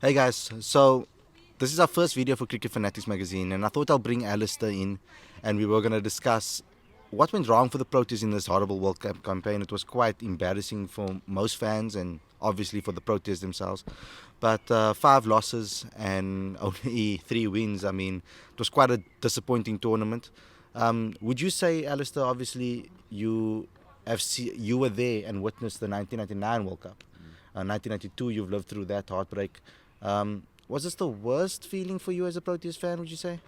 Hey guys, so this is our first video for Cricket Fanatics magazine, and I thought I'll bring Alasdair in, and we were going to discuss what went wrong for the Proteas in this horrible World Cup campaign. It was quite embarrassing for most fans, and obviously for the Proteas themselves. But 5 losses and only 3 wins. I mean, it was quite a disappointing tournament. Would you say, Alistair? Obviously, you were there and witnessed the 1999 World Cup. 1992, you've lived through that heartbreak. Was this the worst feeling for you as a Proteas fan, would you say?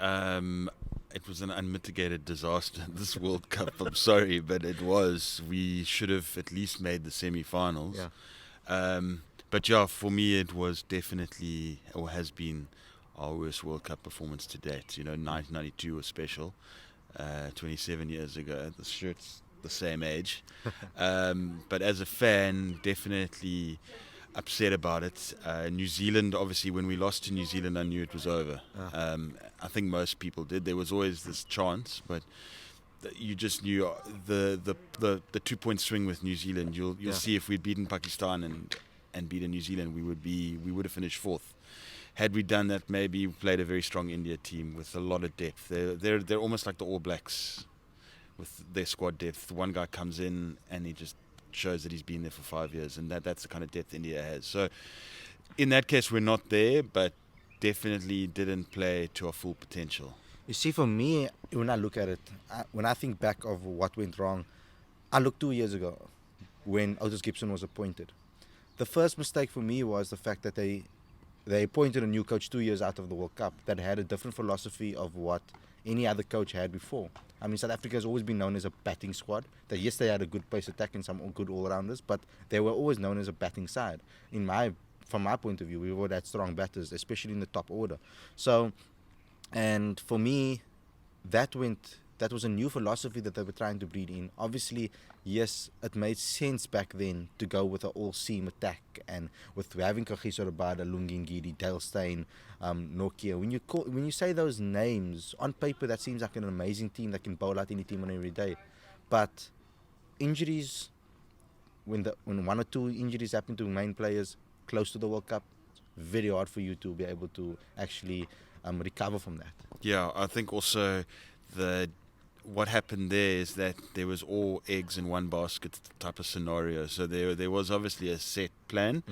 Um, it was an unmitigated disaster, this World Cup. I'm sorry, but it was. We should have at least made the semi-finals. Yeah. But yeah, for me, it was definitely, or has been, our worst World Cup performance to date. 1992 was special. 27 years ago. The shirt's the same age. But as a fan, definitely upset about it. New Zealand, obviously, when we lost to New Zealand, I knew it was over. I think most people did. There was always this chance, but you just knew the 2 point swing with New Zealand. You'll Yeah. see if we'd beaten Pakistan and beaten New Zealand, we would have finished fourth. Had we done that, maybe played a very strong India team with a lot of depth. They're almost like the All Blacks with their squad depth. One guy comes in and he just shows that he's been there for 5 years, and that's the kind of depth India has. So in that case, we're not there, but definitely didn't play to our full potential. You see, for me, when I look at it, when I think back of what went wrong, I look 2 years ago when Otis Gibson was appointed. The first mistake for me was the fact that they appointed a new coach 2 years out of the World Cup that had a different philosophy of what any other coach had before. I mean, South Africa has always been known as a batting squad. That yes, they had a good pace attack and some good all-rounders, but they were always known as a batting side. From my point of view, we were that strong batters, especially in the top order. So, and for me, that was a new philosophy that they were trying to breed in. Obviously, yes, it made sense back then to go with an all-seam attack and with having Kagiso Rabada, Lungingidi, Dale Steyn, Nokia. When you say those names on paper, that seems like an amazing team that can bowl out any team on every day. But injuries, when one or two injuries happen to main players close to the World Cup, it's very hard for you to be able to actually recover from that. Yeah, I think also the what happened there is that there was all eggs in one basket type of scenario. So there was obviously a set plan,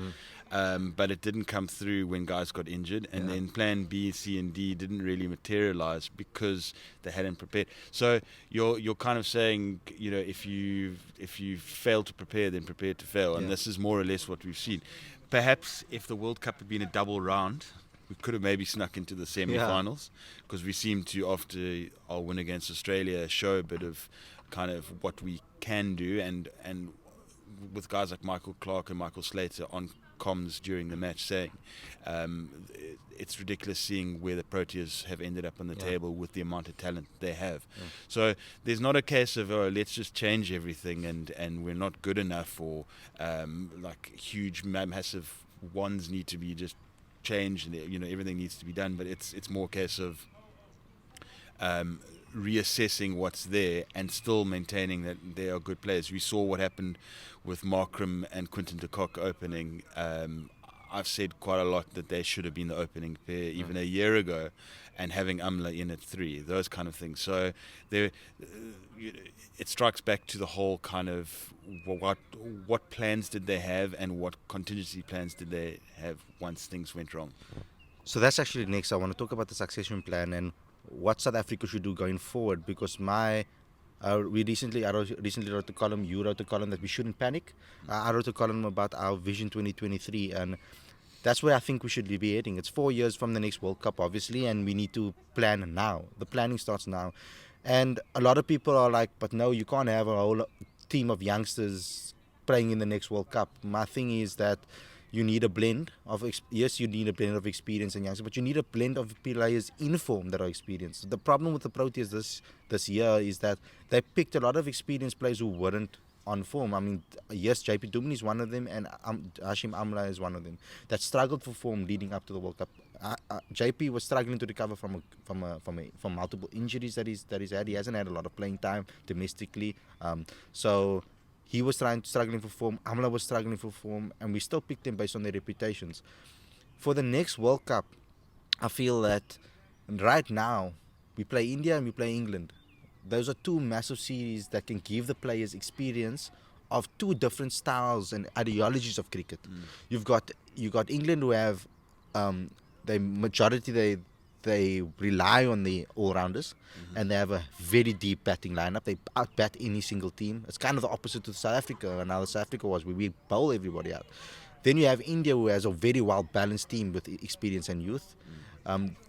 but it didn't come through when guys got injured, and Yeah. then plan B, C, and D didn't really materialize because they hadn't prepared. So you're kind of saying, if you fail to prepare, then prepare to fail, and Yeah. this is more or less what we've seen. Perhaps if the World Cup had been a double round, we could have maybe snuck into the semi-finals, because we seem to, after our win against Australia, show a bit of kind of what we can do, and with guys like Michael Clark and Michael Slater on comms during the match saying it's ridiculous seeing where the Proteas have ended up on the table with the amount of talent they have. So there's not a case of, oh, let's just change everything and we're not good enough, or like huge massive ones need to be just changed, and everything needs to be done. But it's more a case of reassessing what's there and still maintaining that they are good players. We saw what happened with Markram and Quinton de Kock opening. I've said quite a lot that they should have been the opening pair even a year ago, and having Amla in at 3, those kind of things. So there, it strikes back to the whole kind of what plans did they have and what contingency plans did they have once things went wrong. So that's actually next. I want to talk about the succession plan and what South Africa should do going forward. Because I recently wrote a column. You wrote a column that we shouldn't panic. I wrote a column about our Vision 2023, and that's where I think we should be heading. It's 4 years from the next World Cup, obviously, and we need to plan now. The planning starts now, and a lot of people are like, "But no, you can't have a whole team of youngsters playing in the next World Cup." My thing is that you need a blend of yes, you need a blend of experience and youngsters, but you need a blend of players in form that are experienced. The problem with the Proteas this year is that they picked a lot of experienced players who weren't on form. I mean, yes, JP Dumini is one of them, and Hashim Amla is one of them that struggled for form leading up to the World Cup. JP was struggling to recover from multiple injuries that he's had. He hasn't had a lot of playing time domestically, so he was struggling for form. Amla was struggling for form, and we still picked them based on their reputations. for the next World Cup, I feel that right now we play India and we play England. Those are two massive series that can give the players experience of two different styles and ideologies of cricket. You got England who have the majority they rely on the all-rounders, and they have a very deep batting lineup. They out-bat any single team. It's kind of the opposite to South Africa, and how South Africa was, where we bowl everybody out. Then you have India, who has a very well-balanced team with experience and youth.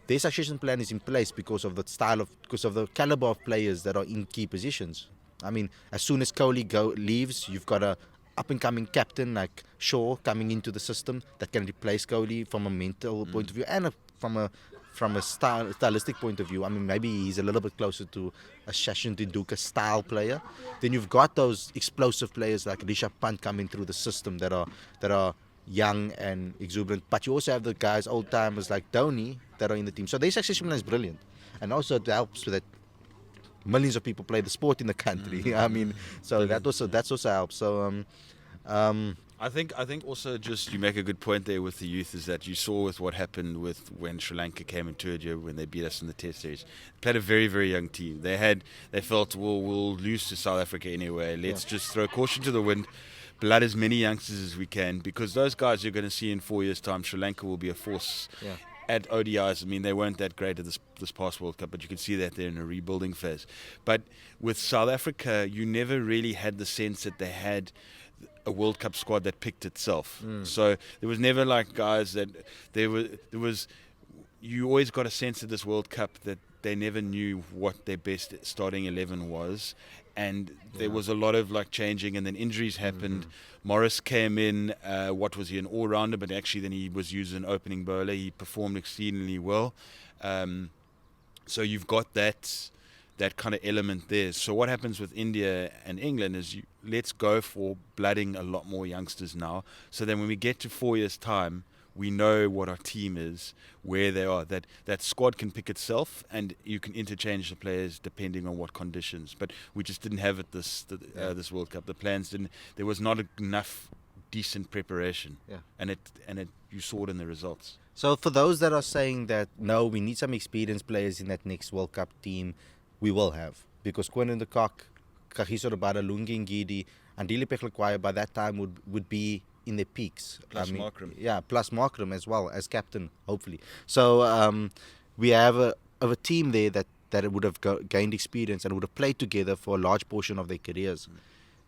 Their succession plan is in place because of the caliber of players that are in key positions. I mean, as soon as Kohli leaves, you've got a up-and-coming captain like Shaw coming into the system that can replace Kohli from a mental point of view and from a stylistic point of view. I mean, maybe he's a little bit closer to a Sachin Tendulkar style player. Then you've got those explosive players like Rishabh Pant coming through the system that are young and exuberant. But you also have the guys, old timers like Dhoni, that are in the team. So their succession plan is brilliant, and also it helps with that millions of people play the sport in the country. I mean, so that also helps. So I think also just you make a good point there with the youth is that you saw with what happened with when Sri Lanka came into it when they beat us in the Test series. Played a very, very young team. They felt we'll lose to South Africa anyway. Let's just throw caution to the wind, blood as many youngsters as we can, because those guys you're going to see in 4 years' time, Sri Lanka will be a force. Yeah. At ODIs, I mean, they weren't that great at this past World Cup, but you can see that they're in a rebuilding phase. But with South Africa, you never really had the sense that they had a World Cup squad that picked itself. So there was never like guys that there was. You always got a sense of this World Cup that they never knew what their best starting 11 was, and there was a lot of like changing, and then injuries happened. Morris came in. What was he, an all-rounder? But actually, then he was used as an opening bowler. He performed exceedingly well. So you've got that kind of element there. So what happens with India and England is let's go for blooding a lot more youngsters now. So then when we get to 4 years' time, we know what our team is, where they are. That squad can pick itself, and you can interchange the players depending on what conditions. But we just didn't have it this World Cup. The plans didn't. There was not enough decent preparation, and it you saw it in the results. So for those that are saying that no, we need some experienced players in that next World Cup team, we will have, because Quinn de Kock, Kagiso Rabada, Lungi Ngidi, and Dile Pechelquire by that time would be in their peaks. Plus Markram. Yeah, plus Markram as well as captain, hopefully. So we have a team there that would have gained experience and would have played together for a large portion of their careers.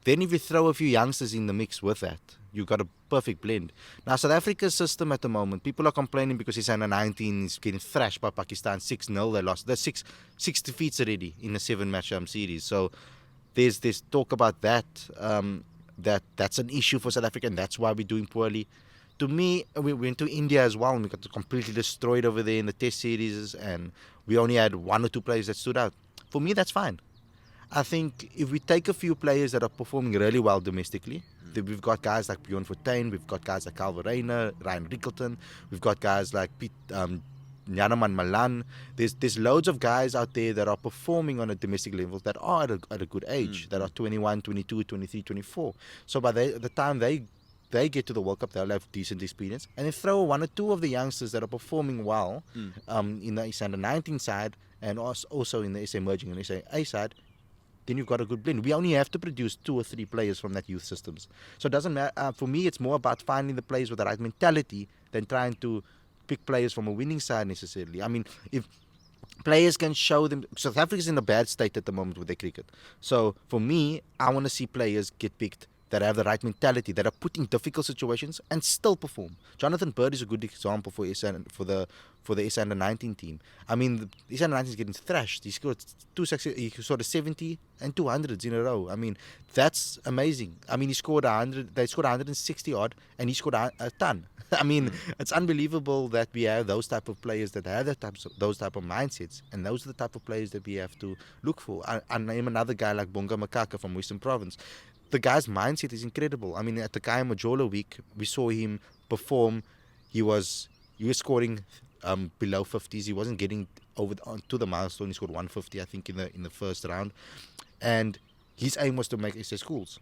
Then if you throw a few youngsters in the mix with that, you've got a perfect blend. Now, South Africa's system at the moment, people are complaining because he's under 19, he's getting thrashed by Pakistan 6-0. They lost. There's six defeats already in a 7-match series. So there's talk about that. That's an issue for South Africa, and that's why we're doing poorly. To me, we went to India as well, and we got completely destroyed over there in the Test series, and we only had one or two players that stood out. For me, that's fine. I think if we take a few players that are performing really well domestically, we've got guys like Bjorn Fortuin, we've got guys like Calvin Rayner, Ryan Rickleton, we've got guys like Njanaman Malan. There's loads of guys out there that are performing on a domestic level that are at a good age, that are 21, 22, 23, 24. So by the time they get to the World Cup, they'll have decent experience. And then throw one or two of the youngsters that are performing well in the SA Under-19 side, and also in the SA Emerging and SA A side, then you've got a good blend. We only have to produce 2 or 3 players from that youth systems. So it doesn't matter. For me, it's more about finding the players with the right mentality than trying to pick players from a winning side necessarily. I mean, if players can show them... South Africa's in a bad state at the moment with their cricket. So for me, I want to see players get picked that have the right mentality, that are put in difficult situations and still perform. Jonathan Bird is a good example for the SA Under-19 team. I mean, the SA Under-19 is getting thrashed. He scored he scored a 70 and 200s in a row. I mean, that's amazing. I mean, he scored 100. They scored 160 odd, and he scored a ton. I mean, it's unbelievable that we have those type of players that have those type of mindsets, and those are the type of players that we have to look for. I name another guy like Bonga Makaka from Western Province. The guy's mindset is incredible. I mean, at the Kaya Majola week, we saw him perform. He was scoring below 50s. He wasn't getting to the milestone. He scored 150, I think, in the first round. And his aim was to make SA schools.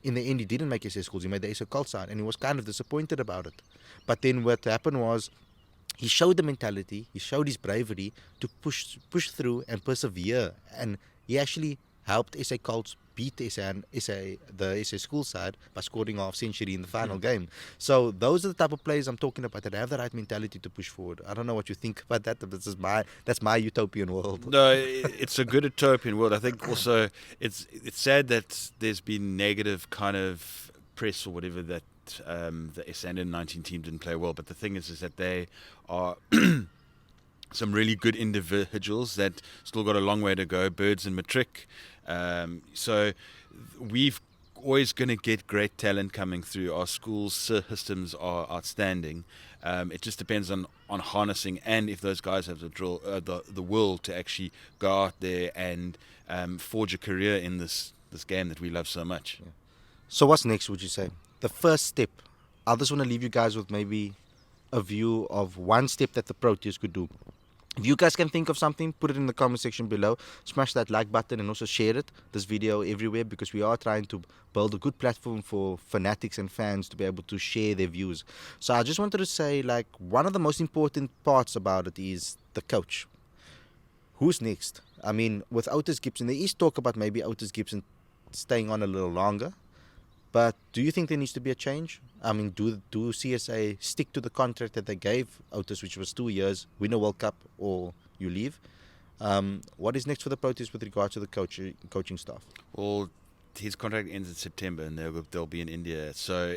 In the end, he didn't make SA schools. He made the SA cult side, and he was kind of disappointed about it. But then what happened was he showed the mentality, he showed his bravery to push through and persevere, and he actually helped SA Colts beat the SA school side by scoring a half century in the final game. So those are the type of players I'm talking about that have the right mentality to push forward. I don't know what you think about that, but that's my utopian world. No, it's a good utopian world. I think also it's sad that there's been negative kind of press or whatever that the SA 19 team didn't play well. But the thing is that they are some really good individuals that still got a long way to go. Birds and Matric. So we've always going to get great talent coming through. Our school's systems are outstanding. It just depends on harnessing, and if those guys have the will to actually go out there and forge a career in this game that we love so much. Yeah. So what's next, would you say? The first step. I just want to leave you guys with maybe a view of one step that the Proteas could do. If you guys can think of something, put it in the comment section below. Smash that like button and also share this video everywhere, because we are trying to build a good platform for fanatics and fans to be able to share their views. So I just wanted to say, like, one of the most important parts about it is the coach. Who's next? I mean, with Otis Gibson, there is talk about maybe Otis Gibson staying on a little longer. But do you think there needs to be a change? I mean, do CSA stick to the contract that they gave Otis, which was 2 years, win a World Cup, or you leave? What is next for the Proteas with regard to the coaching staff? Well, his contract ends in September, and they'll be in India. So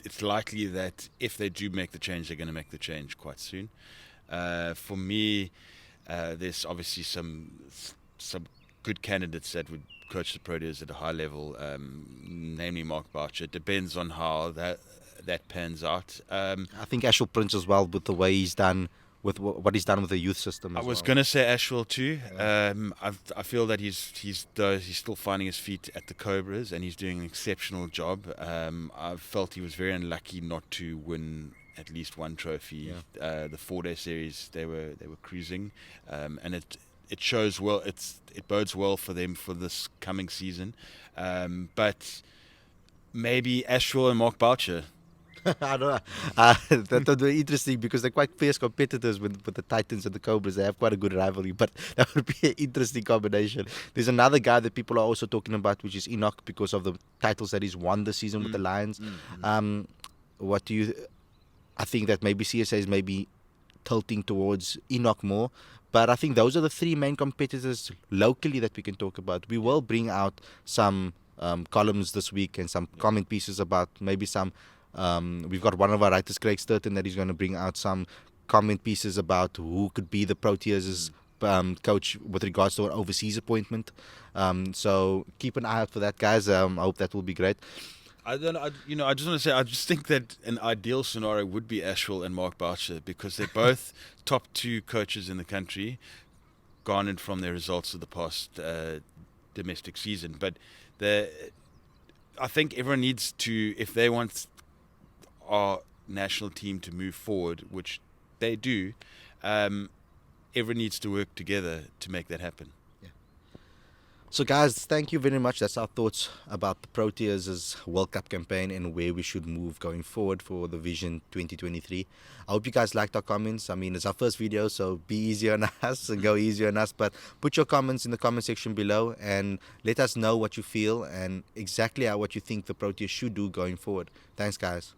it's likely that if they do make the change, they're going to make the change quite soon. For me, there's obviously some good candidates that would coach the Proteas at a high level, namely Mark Boucher. It depends on how that pans out. I think Ashwell Prince as well, with the way he's done with what he's done with the youth system. I was going to say Ashwell too. I feel that he's still finding his feet at the Cobras, and he's doing an exceptional job. I felt he was very unlucky not to win at least one trophy. The 4-day series, they were cruising, and it shows well. It bodes well for them for this coming season. But maybe Ashwell and Mark Boucher. I don't know. That would be interesting, because they're quite fierce competitors with the Titans and the Cobras. They have quite a good rivalry, but that would be an interesting combination. There's another guy that people are also talking about, which is Enoch, because of the titles that he's won this season with the Lions. What do you? I think that maybe CSA is maybe tilting towards Enoch more. But I think those are the three main competitors locally that we can talk about. We will bring out some columns this week and some comment pieces about maybe some. We've got one of our writers, Craig Sturton, that is going to bring out some comment pieces about who could be the Proteas' coach with regards to an overseas appointment. So keep an eye out for that, guys. I hope that will be great. I just want to say, I just think that an ideal scenario would be Ashwell and Mark Boucher, because they're both top 2 coaches in the country, garnered from their results of the past domestic season. But I think everyone needs to, if they want our national team to move forward, which they do, everyone needs to work together to make that happen. So guys, thank you very much. That's our thoughts about the Proteas' World Cup campaign and where we should move going forward for the Vision 2023. I hope you guys liked our comments. I mean, it's our first video, so be easy on us and go easy on us. But put your comments in the comment section below and let us know what you feel and exactly what you think the Proteas should do going forward. Thanks, guys.